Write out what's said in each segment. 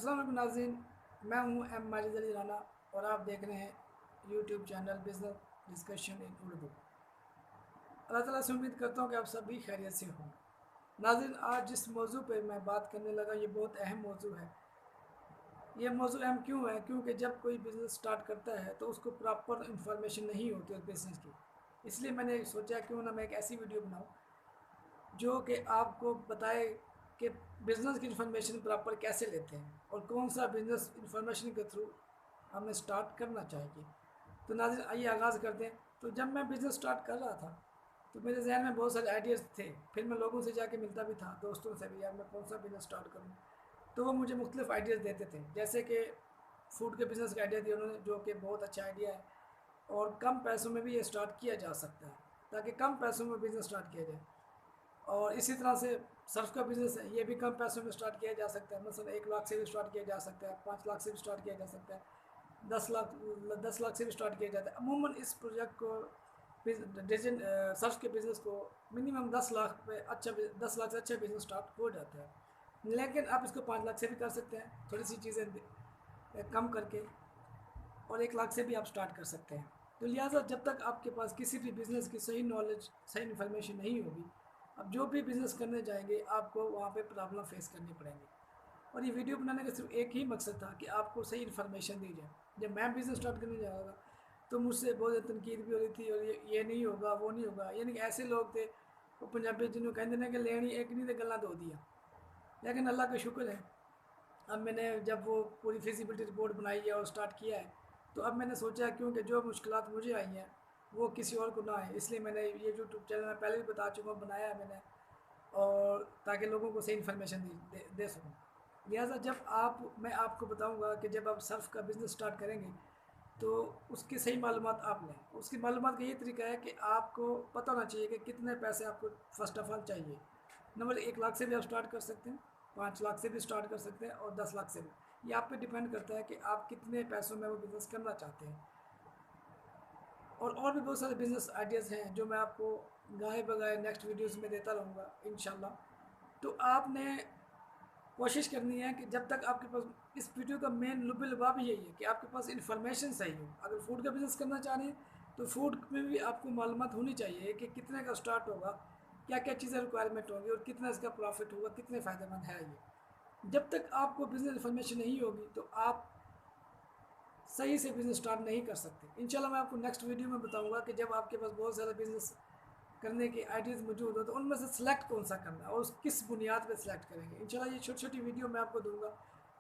अस्सलाम वालेकुम नाज़रीन, मैं हूं एम माजिद अली राना और आप देख रहे हैं YouTube channel business discussion in Urdu. Allah ताला से उम्मीद करता हूं कि आप सभी खैरियत से हों। नाज़रीन, आज जिस मौजू पे मैं बात करने लगा ये बहुत अहम मौजू है। ये मौजू अहम क्यों है? क्योंकि जब कोई बिज़नेस स्टार्ट करता है तो उसको प्रॉपर इंफॉर्मेशन नहीं होती उस बिज़नेस की। इसलिए मैंने सोचा क्यों ना मैं एक ऐसी वीडियो बनाऊँ जो कि आपको बताए कि बिज़नेस की इन्फॉर्मेशन प्रॉपर कैसे लेते हैं और कौन सा बिज़नेस इन्फॉर्मेशन के थ्रू हमें स्टार्ट करना चाहिए। तो नाज़रीन, आइए आगाज़ करते हैं। तो जब मैं बिज़नेस स्टार्ट कर रहा था तो मेरे जहन में बहुत सारे आइडियाज़ थे। फिर मैं लोगों से जाके मिलता भी था, दोस्तों से भी, यार मैं कौन सा बिज़नेस स्टार्ट करूँ। तो वो मुझे मुख्तलिफ आइडियाज़ देते थे, जैसे कि फ़ूड के बिज़नेस का आइडिया दिया उन्होंने, जो कि बहुत अच्छा आइडिया है और कम पैसों में भी ये स्टार्ट किया जा सकता है, ताकि कम पैसों में बिज़नेस स्टार्ट किया जाए। और इसी तरह से सर्फ का बिज़नेस है, ये भी कम पैसों में स्टार्ट किया जा सकता है। मसलन 1 लाख से भी स्टार्ट किया जा सकता है, 5 लाख से भी स्टार्ट किया जा सकता है, 10 लाख से भी स्टार्ट किया जाता है। अमूमन इस प्रोजेक्ट को सर्फ के बिज़नेस को मिनिमम 10 लाख पे 10 लाख से अच्छा बिज़नेस स्टार्ट हो जाता है। लेकिन आप इसको 5 लाख से भी कर सकते हैं, थोड़ी सी चीज़ें कम करके, और 1 लाख से भी आप स्टार्ट कर सकते हैं। तो लिहाजा जब तक आपके पास किसी भी बिज़नेस की सही नॉलेज, सही इन्फॉर्मेशन नहीं होगी, अब जो भी बिज़नेस करने जाएंगे आपको वहाँ पे प्रॉब्लम फेस करनी पड़ेंगी। और ये वीडियो बनाने का सिर्फ एक ही मकसद था कि आपको सही इन्फॉर्मेशन दी जाए। जब मैं बिज़नेस स्टार्ट करने जा रहा था तो मुझसे बहुत ज़्यादा तनकीद भी हो रही थी, और ये नहीं होगा, वो नहीं होगा। यानी कि ऐसे लोग थे, वो पंजाबी जिन्होंने कहते हैं कि लेनी एक नहीं तो गल्ला दो दिया। लेकिन अल्लाह का शुक्र है, अब मैंने जब वो पूरी फिजिबिलिटी रिपोर्ट बनाई है और स्टार्ट किया है, तो अब मैंने सोचा क्योंकि जो मुश्किलात मुझे आई हैं वो किसी और को ना आए, इसलिए मैंने ये यूट्यूब चैनल मैं पहले भी बता चुका हूँ, बनाया है मैंने, और ताकि लोगों को सही इन्फॉर्मेशन दे सकूँ। लिहाजा जब मैं आपको बताऊँगा कि जब आप सर्फ का बिज़नेस स्टार्ट करेंगे तो उसकी सही मालूमात आप लें। उसकी मालूमात का ये तरीका है कि आपको पता होना चाहिए कि कितने पैसे आपको फ़र्स्ट ऑफ़ ऑल चाहिए। नंबर 1 लाख से भी आप स्टार्ट कर सकते हैं, 5 लाख से भी स्टार्ट कर सकते हैं, और 10 लाख से भी। ये आप पे डिपेंड करता है कि आप कितने पैसों में वो बिज़नेस करना चाहते हैं। और भी बहुत सारे बिज़नेस आइडियाज़ हैं जो मैं आपको गाहे बगाए नेक्स्ट वीडियोज़ में देता रहूँगा इंशाल्लाह। तो आपने कोशिश करनी है कि जब तक आपके पास, इस वीडियो का मेन लुब लुबाब यही है कि आपके पास इन्फॉर्मेशन सही हो। अगर फूड का बिज़नेस करना चाह रहे हैं तो फूड में भी आपको मालूमात होनी चाहिए कि कितने का स्टार्ट होगा, क्या क्या चीज़ें रिक्वायरमेंट होंगी और कितना इसका प्रॉफिट होगा, कितने फ़ायदेमंद है ये। जब तक आपको बिज़नेस इन्फॉर्मेशन नहीं होगी तो आप सही से बिज़नेस स्टार्ट नहीं कर सकते। इंशाल्लाह मैं आपको नेक्स्ट वीडियो में बताऊंगा कि जब आपके पास बहुत सारे बिज़नेस करने के आइडियाज़ मौजूद हो तो उनमें से सिलेक्ट कौन सा करना है और किस बुनियाद पर सिलेक्ट करेंगे। इंशाल्लाह ये छोटी छोटी वीडियो मैं आपको दूंगा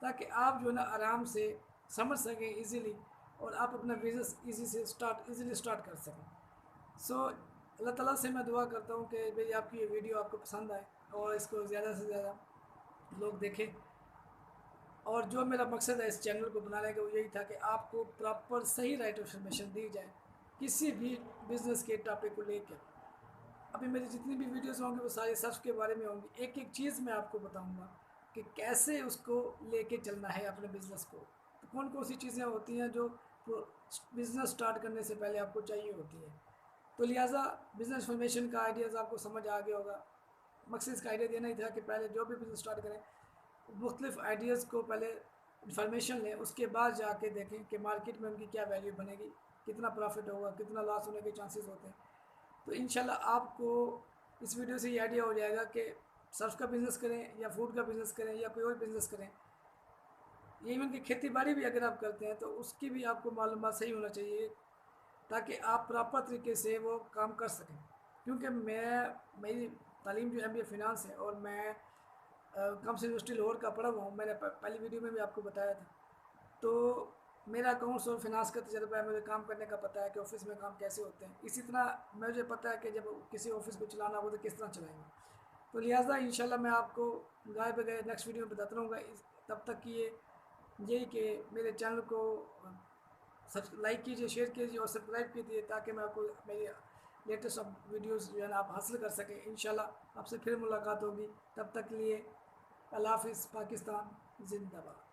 ताकि आप जो है ना आराम से समझ सकें ईज़िली, और आप अपना बिज़नेस ईज़िली स्टार्ट कर सकें। सो अल्लाह ताला से मैं दुआ करता हूँ कि भाई आपकी ये वीडियो आपको पसंद आए और इसको ज़्यादा से ज़्यादा लोग देखें। और जो मेरा मकसद है इस चैनल को बनाने का वो यही था कि आपको प्रॉपर सही राइट इन्फॉर्मेशन दी जाए किसी भी बिज़नेस के टॉपिक को लेकर। अभी मेरी जितनी भी वीडियोस होंगी वो सारी सर्च के बारे में होंगी। एक एक चीज़ मैं आपको बताऊंगा कि कैसे उसको लेके चलना है अपने बिज़नेस को। तो कौन कौन सी चीज़ें होती हैं जो बिज़नेस स्टार्ट करने से पहले आपको चाहिए होती है। तो लिहाजा बिज़नेस इन्फॉर्मेशन का आइडियाज़ आपको समझ आ गया होगा। मकसद इसका आइडिया देना ही था कि पहले जो भी बिज़नेस स्टार्ट करें मुख्तलिफ़ आइडियाज़ को पहले इन्फॉर्मेशन लें, उसके बाद जाके देखें कि मार्केट में उनकी क्या वैल्यू बनेगी, कितना प्रॉफिट होगा, कितना लॉस होने के चांसेस होते हैं। तो इंशाल्लाह आपको इस वीडियो से ये आइडिया हो जाएगा कि सर्फ का बिज़नेस करें या फूड का बिज़नेस करें या कोई और बिज़नेस करें, या इवन कि खेती बाड़ी भी अगर आप करते हैं तो उसकी भी आपको मालूमात सही होना चाहिए ताकि आप प्रॉपर तरीके से वो काम कर सकें। क्योंकि मेरी तालीम जो MBA फ़िनांस है और मैं कम्स यूनिवर्सिटी लाहौर का पढ़ा हुआ हूँ। मैंने पहली वीडियो में भी आपको बताया था। तो मेरा अकाउंट्स और फिनांस का तजर्बा है, मुझे काम करने का पता है कि ऑफिस में काम कैसे होते हैं। इसी तरह मुझे पता है कि जब किसी ऑफिस को चलाना हो तो किस तरह चलाएंगे। तो लिहाजा इंशाल्लाह मैं आपको गाय बगैर नेक्स्ट वीडियो में बताता रहूँगा। तब तक कि यही कि मेरे चैनल को लाइक कीजिए, शेयर कीजिए और सब्सक्राइब कीजिए ताकि मैं आपको मेरी लेटेस्ट वीडियोस जो है ना आप हासिल कर सकें। इंशाल्लाह आपसे फिर मुलाकात होगी। तब तक के लिए अल्लाह हाफ़िज़। पाकिस्तान जिंदाबाद।